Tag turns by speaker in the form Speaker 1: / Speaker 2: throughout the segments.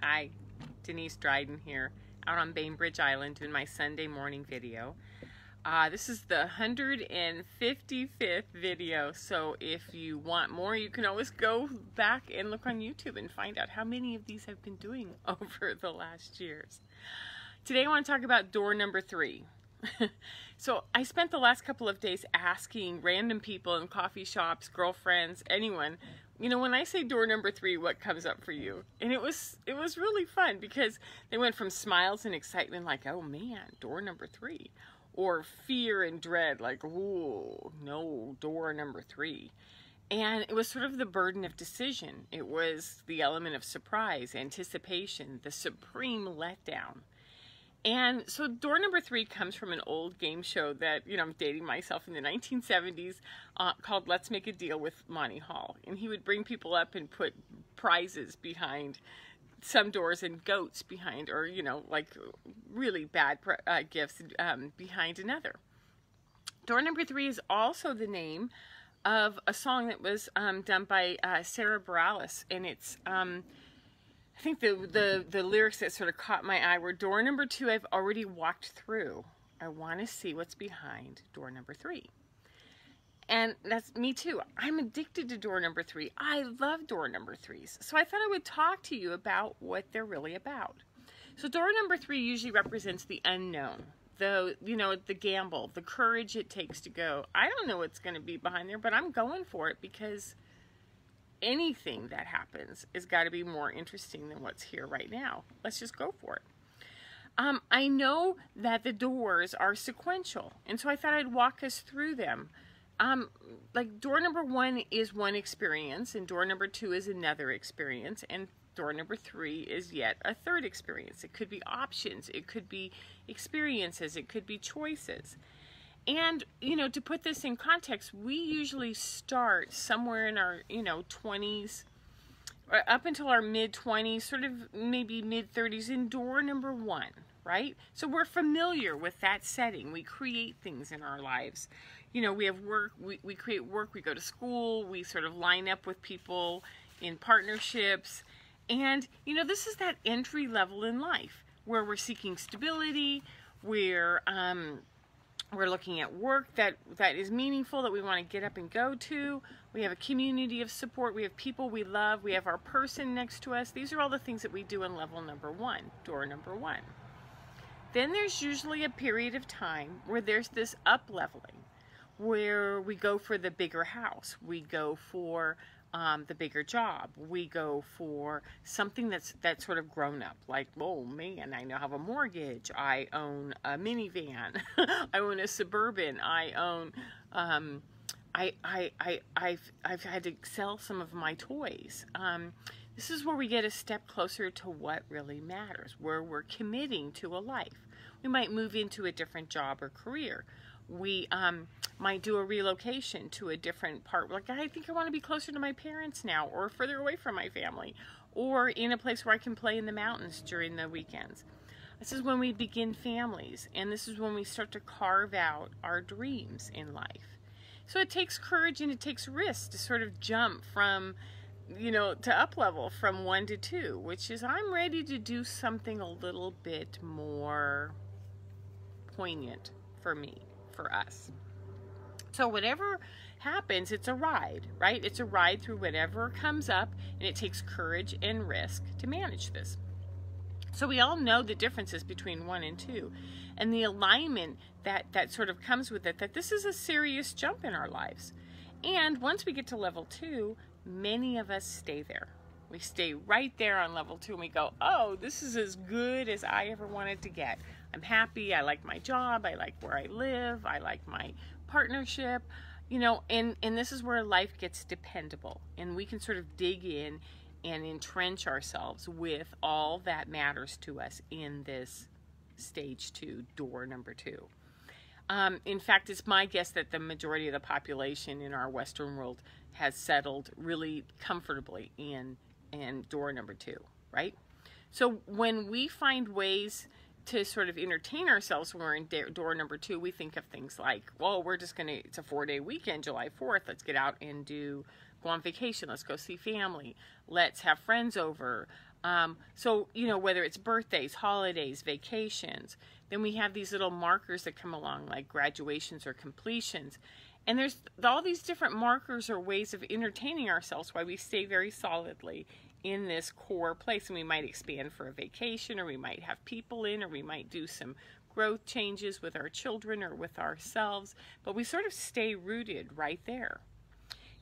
Speaker 1: Hi, Denise Dryden here, out on Bainbridge Island doing my Sunday morning video. This is the 155th video, so if you want more, you can always go back and look on YouTube and find out how many of these I've been doing over the last years. Today I want to talk about door number 3. So I spent the last couple of days asking random people in coffee shops, girlfriends, anyone, you know, when I say door number 3, what comes up for you? And it was really fun because they went from smiles and excitement like, oh man, door number 3, or fear and dread like, ooh, no, door number 3. And it was sort of the burden of decision. It was the element of surprise, anticipation, the supreme letdown. And so door number 3 comes from an old game show that, you know, I'm dating myself, in the 1970s, called Let's Make a Deal with Monty Hall. And he would bring people up and put prizes behind some doors and goats behind, or, you know, like really bad gifts behind another. Door number 3 is also the name of a song that was done by Sara Bareilles, and it's I think the lyrics that sort of caught my eye were, door number 2 I've already walked through. I want to see what's behind door number 3. And that's me too. I'm addicted to door number 3. I love door number 3s. So I thought I would talk to you about what they're really about. So door number 3 usually represents the unknown. The gamble, the courage it takes to go. I don't know what's going to be behind there, but I'm going for it because anything that happens has got to be more interesting than what's here right now. Let's just go for it. I know that the doors are sequential, and so I thought I'd walk us through them. Like door number 1 is one experience, and door number 2 is another experience, and door number 3 is yet a third experience. It could be options, it could be experiences, it could be choices. And, you know, to put this in context, we usually start somewhere in our, 20s, or up until our mid-20s, sort of maybe mid-30s, in door number 1, right? So we're familiar with that setting. We create things in our lives. You know, we have work, we create work, we go to school, we sort of line up with people in partnerships. And, you know, this is that entry level in life where we're seeking stability, we're looking at work that is meaningful, that we want to get up and go to. We have a community of support. We have people we love. We have our person next to us. These are all the things that we do in level number 1, door number 1. Then there's usually a period of time where there's this up-leveling, where we go for the bigger house. We go for the bigger job. We go for something that's sort of grown up, like, oh man, I now have a mortgage, I own a minivan, I own a Suburban, I own, I've had to sell some of my toys. This is where we get a step closer to what really matters, where we're committing to a life. We might move into a different job or career. We might do a relocation to a different part. Like, I think I want to be closer to my parents now, or further away from my family, or in a place where I can play in the mountains during the weekends. This is when we begin families, and this is when we start to carve out our dreams in life. So it takes courage and it takes risk to sort of jump from, to up level from 1 to 2, which is, I'm ready to do something a little bit more poignant for me, for us. So whatever happens, it's a ride, right? It's a ride through whatever comes up, and it takes courage and risk to manage this. So we all know the differences between 1 and 2, and the alignment that sort of comes with it, that this is a serious jump in our lives. And once we get to level 2, many of us stay there. We stay right there on level 2, and we go, oh, this is as good as I ever wanted to get. I'm happy, I like my job, I like where I live, I like my partnership, and this is where life gets dependable, and we can sort of dig in and entrench ourselves with all that matters to us in this stage 2, door number 2. In fact, it's my guess that the majority of the population in our Western world has settled really comfortably in door number 2, right? So when we find ways to sort of entertain ourselves when we're in door number 2, we think of things like, well, it's a 4-day weekend, July 4th, let's get out and go on vacation, let's go see family, let's have friends over, So, you know, whether it's birthdays, holidays, vacations, then we have these little markers that come along like graduations or completions. And there's all these different markers or ways of entertaining ourselves while we stay very solidly in this core place. And we might expand for a vacation, or we might have people in, or we might do some growth changes with our children or with ourselves. But we sort of stay rooted right there.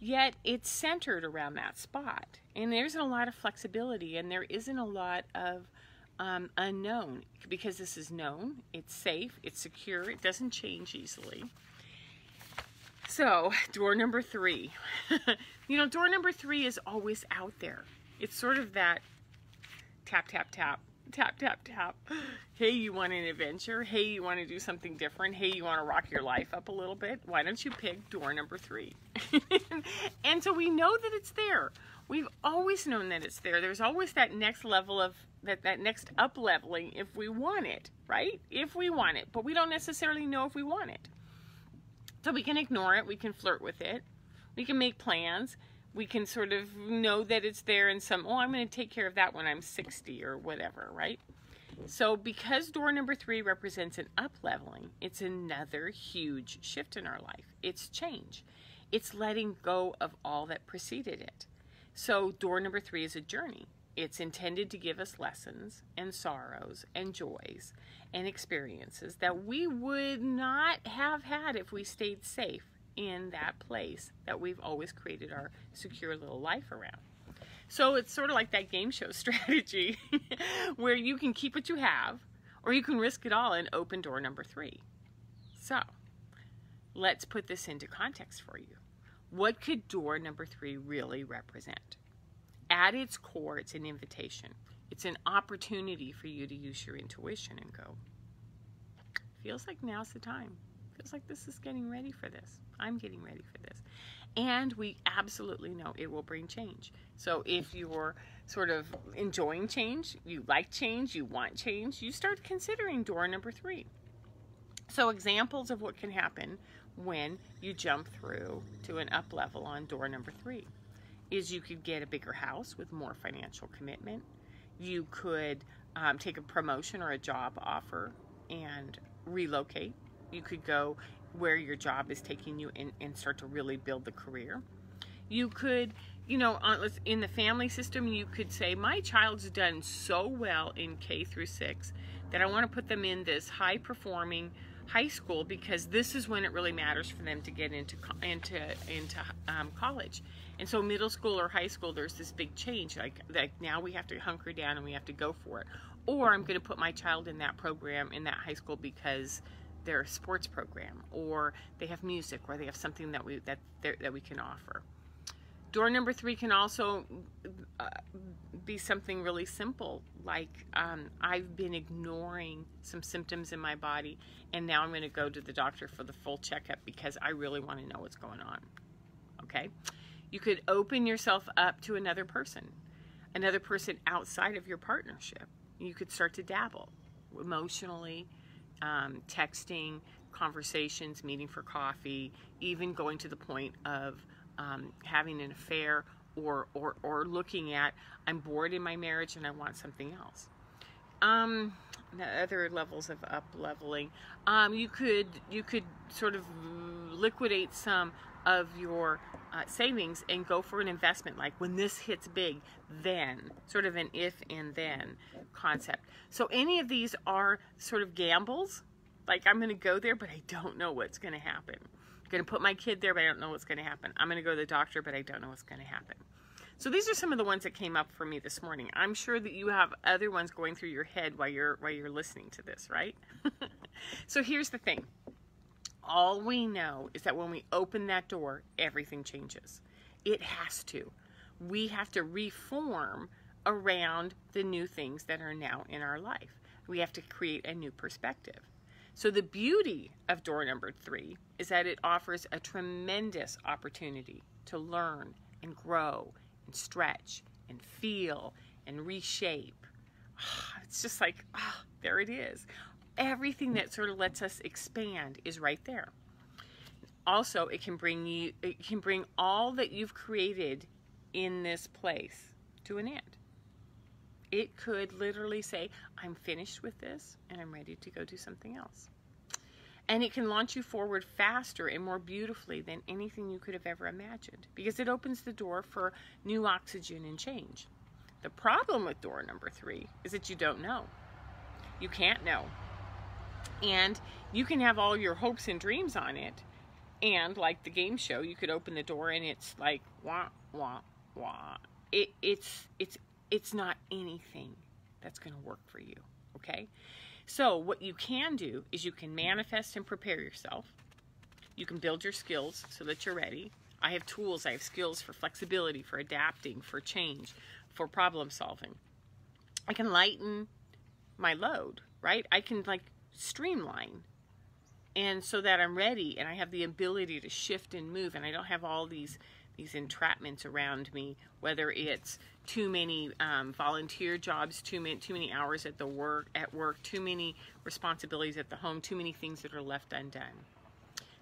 Speaker 1: Yet it's centered around that spot. And there isn't a lot of flexibility, and there isn't a lot of unknown, because this is known, it's safe, it's secure, it doesn't change easily. So, door number 3. You know, door number 3 is always out there. It's sort of that tap, tap, tap, tap, tap, tap. Hey, you want an adventure? Hey, you want to do something different? Hey, you want to rock your life up a little bit? Why don't you pick door number 3? And so we know that it's there. We've always known that it's there. There's always that next level of, that next up leveling if we want it, right? If we want it, but we don't necessarily know if we want it. So we can ignore it, we can flirt with it, we can make plans, we can sort of know that it's there in some, oh, I'm going to take care of that when I'm 60 or whatever, right? So because door number 3 represents an up-leveling, it's another huge shift in our life. It's change. It's letting go of all that preceded it. So door number 3 is a journey. It's intended to give us lessons and sorrows and joys and experiences that we would not have had if we stayed safe in that place that we've always created our secure little life around. So it's sort of like that game show strategy where you can keep what you have, or you can risk it all and open door number 3. So let's put this into context for you. What could door number 3 really represent? At its core, it's an invitation. It's an opportunity for you to use your intuition and go, feels like now's the time. Feels like this is getting ready for this. I'm getting ready for this. And we absolutely know it will bring change. So if you're sort of enjoying change, you like change, you want change, you start considering door number 3. So examples of what can happen when you jump through to an up level on door number 3 is you could get a bigger house with more financial commitment. You could take a promotion or a job offer and relocate. You could go where your job is taking you and start to really build the career. You could, you know, in the family system, you could say, my child's done so well in K through 6 that I want to put them in this high-performing high school because this is when it really matters for them to get into college. And so middle school or high school, there's this big change. Like now we have to hunker down and we have to go for it. Or I'm going to put my child in that program in that high school because they're a sports program, or they have music, or they have something that we can offer. Door number 3 can also be something really simple, like I've been ignoring some symptoms in my body, and now I'm going to go to the doctor for the full checkup because I really want to know what's going on. Okay? You could open yourself up to another person outside of your partnership. You could start to dabble emotionally, texting, conversations, meeting for coffee, even going to the point of having an affair or looking at, I'm bored in my marriage and I want something else. Other levels of up leveling. You could sort of liquidate some of your savings and go for an investment, like when this hits big, then, sort of an if and then concept. So any of these are sort of gambles, like I'm going to go there, but I don't know what's going to happen. I'm going to put my kid there, but I don't know what's going to happen. I'm going to go to the doctor, but I don't know what's going to happen. So these are some of the ones that came up for me this morning. I'm sure that you have other ones going through your head while you're listening to this, right? So here's the thing. All we know is that when we open that door, everything changes. It has to. We have to reform around the new things that are now in our life. We have to create a new perspective. So the beauty of door number 3 is that it offers a tremendous opportunity to learn and grow and stretch and feel and reshape. It's just like, there it is. Everything that sort of lets us expand is right there. Also, it can bring all that you've created in this place to an end. It could literally say, I'm finished with this and I'm ready to go do something else. And it can launch you forward faster and more beautifully than anything you could have ever imagined, because it opens the door for new oxygen and change. The problem with door number 3 is that you don't know. You can't know. And you can have all your hopes and dreams on it. And like the game show, you could open the door and it's like, wah, wah, wah. It's not anything that's going to work for you, okay? So what you can do is you can manifest and prepare yourself. You can build your skills so that you're ready. I have tools, I have skills for flexibility, for adapting, for change, for problem solving. I can lighten my load, right? I can like streamline, and so that I'm ready and I have the ability to shift and move, and I don't have all these entrapments around me, whether it's too many volunteer jobs, too many hours at work, too many responsibilities at the home, too many things that are left undone.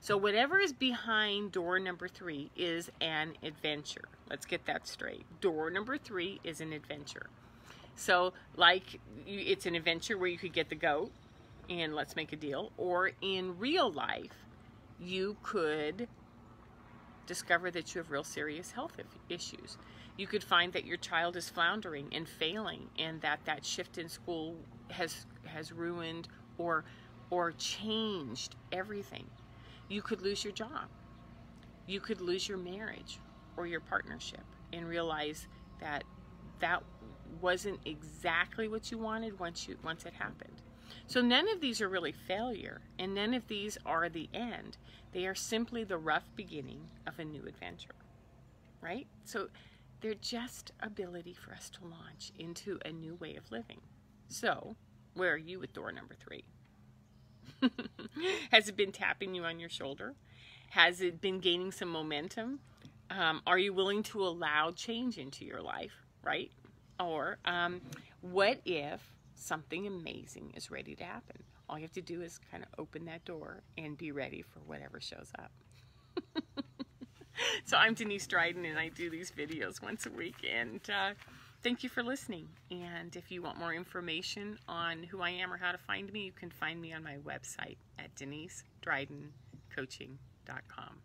Speaker 1: So whatever is behind door number 3 is an adventure. Let's get that straight. Door number 3 is an adventure. So like it's an adventure where you could get the goat and let's make a deal, or in real life you could discover that you have real serious health issues. You could find that your child is floundering and failing, and that shift in school has ruined or changed everything. You could lose your job. You could lose your marriage or your partnership and realize that wasn't exactly what you wanted once it happened. So none of these are really failure, and none of these are the end. They are simply the rough beginning of a new adventure, right? So they're just ability for us to launch into a new way of living. So where are you with door number 3? Has it been tapping you on your shoulder? Has it been gaining some momentum? Are you willing to allow change into your life, right? Or what if something amazing is ready to happen? All you have to do is kind of open that door and be ready for whatever shows up. So I'm Denise Dryden, and I do these videos once a week, and thank you for listening. And if you want more information on who I am or how to find me, you can find me on my website at DeniseDrydenCoaching.com.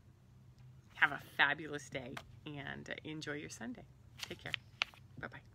Speaker 1: Have a fabulous day and enjoy your Sunday. Take care. Bye-bye.